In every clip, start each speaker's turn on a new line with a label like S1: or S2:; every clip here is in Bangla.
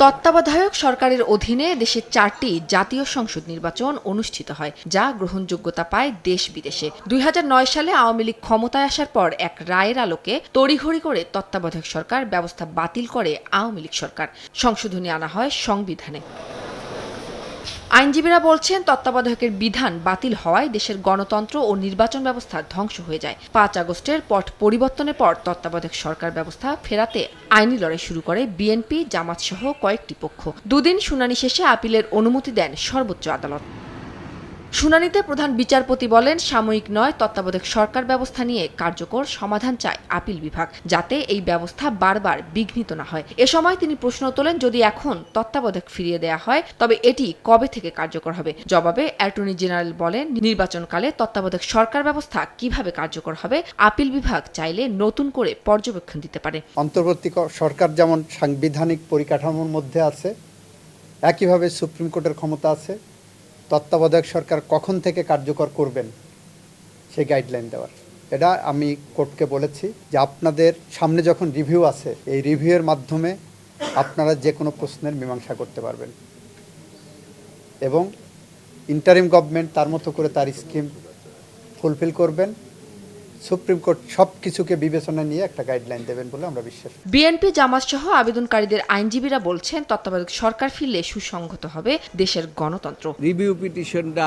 S1: তত্ত্বাবধায়ক সরকারের অধীনে দেশের 4টি জাতীয় সংসদ নির্বাচন অনুষ্ঠিত হয়, যা গ্রহণযোগ্যতা পায় দেশ বিদেশে। 2009 সালে আওয়ামী লীগ ক্ষমতায় আসার পর এক রায়ের আলোকে তড়িঘড়ি করে তত্ত্বাবধায়ক সরকার ব্যবস্থা বাতিল করে আওয়ামী লীগ সরকার। সংশোধনী আনা হয় সংবিধানে। আইনজীবীরা বলছেন, তত্ত্বাবধায়কের বিধান বাতিল হওয়ায় দেশের গণতন্ত্র ও নির্বাচন ব্যবস্থা ধ্বংস হয়ে যায়। 5 আগস্টের পট পরিবর্তনের পর তত্ত্বাবধায়ক সরকার ব্যবস্থা ফেরাতে আইনি লড়াই শুরু করে বিএনপি, জামাত সহ কয়েকটি পক্ষ। দুদিন শুনানি শেষে আপিলের অনুমতি দেন সর্বোচ্চ আদালত। শুনানিতে প্রধান বিচারপতি বলেন, সাময়িক নয়, তত্ত্বাবধায়ক সরকার ব্যবস্থা নিয়ে কার্যকর সমাধান চায় আপিল বিভাগ, যাতে এই ব্যবস্থা বারবার বিঘ্নিত না হয়। এ সময় তিনি প্রশ্ন তোলেন, যদি এখন তত্ত্বাবধায়ক ফিরিয়ে দেয়া হয় তবে এটি কবে থেকে কার্যকর হবে? জবাবে অ্যাটর্নি জেনারেল বলেন, নির্বাচনকালে তত্ত্বাবধায়ক সরকার ব্যবস্থা কিভাবে কার্যকর হবে আপিল বিভাগ চাইলে নতুন করে পর্যবেক্ষণ দিতে পারে।
S2: অন্তর্বর্তী সরকার যেমন সাংবিধানিক পরিকাঠামোর মধ্যে আছে, একইভাবে সুপ্রিম কোর্টের ক্ষমতা আছে তত্ত্বাবধায়ক সরকার কখন থেকে কার্যকর করবেন সেই গাইডলাইন দেওয়ার। এটা আমি কোর্টকে বলেছি যে আপনাদের সামনে যখন রিভিউ আছে, এই রিভিউয়ের মাধ্যমে আপনারা যে কোনো প্রশ্নের মীমাংসা করতে পারবেন এবং ইন্টারিম গভর্নমেন্ট তার মতো করে তার স্কিম ফুলফিল করবেন। সুপ্রিম কোর্ট সব কিছুকে বিবেচনায় নিয়ে একটা গাইডলাইন দেবেন বলে আমরা বিশ্বাস করি।
S1: বিএনপি, জামাত সহ আবেদনকারীদের আইনজীবীরা বলছেন, তত্ত্বাবধায়ক সরকার ফিরলে সুসংহত হবে দেশের গণতন্ত্র।
S3: রিভিউ পিটিশনটা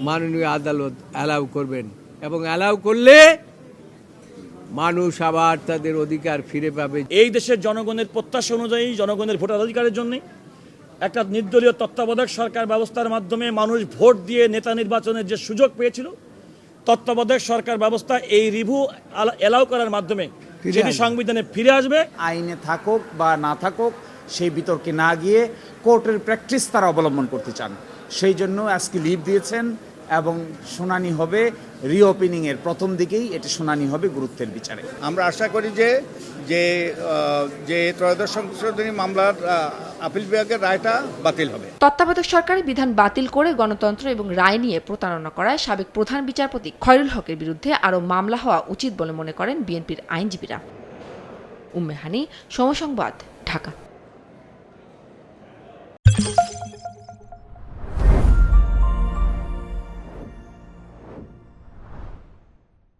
S3: মাননীয় আদালত অ্যালাউ করবেন এবং অ্যালাউ করলে মানুষ আবার তাদের অধিকার ফিরে পাবে।
S4: এই দেশের জনগণের প্রত্যাশা অনুযায়ী, জনগণের ভোটাধিকারের জন্য একটা নির্দলীয় তত্ত্বাবধায়ক সরকার ব্যবস্থার মাধ্যমে মানুষ ভোট দিয়ে নেতা নির্বাচনের যে সুযোগ পেয়েছিল, তত্ত্বাবধায়ক সরকার ব্যবস্থা এই রিভিউ অ্যালাউ করার মাধ্যমে যেটি সংবিধানে ফিরে আসবে।
S5: আইনে থাকুক বা না থাকুক সেই বিতর্কে না গিয়ে কোর্টের প্র্যাকটিস তারা অবলম্বন করতে চান, সেই জন্য আজকে লিভ দিয়েছেন এবং শুনানি হবে রিওপেনিংয়ের প্রথম দিকেই এটি শুনানি হবে গুরুত্বের বিচারে।
S6: আমরা আশা করি যে ত্রয়োদশ সংশোধনী মামলার আপিল বিভাগের রায়টা বাতিল হবে।
S1: তত্ত্বাবধায়ক সরকারের বিধান বাতিল করে গণতন্ত্র এবং রায় নিয়ে প্রতারণা করায় সাবেক প্রধান বিচারপতি খয়রুল হকের বিরুদ্ধে আরও মামলা হওয়া উচিত বলে মনে করেন বিএনপির আইনজীবীরা। উম্মে হানি, সময় সংবাদ, ঢাকা।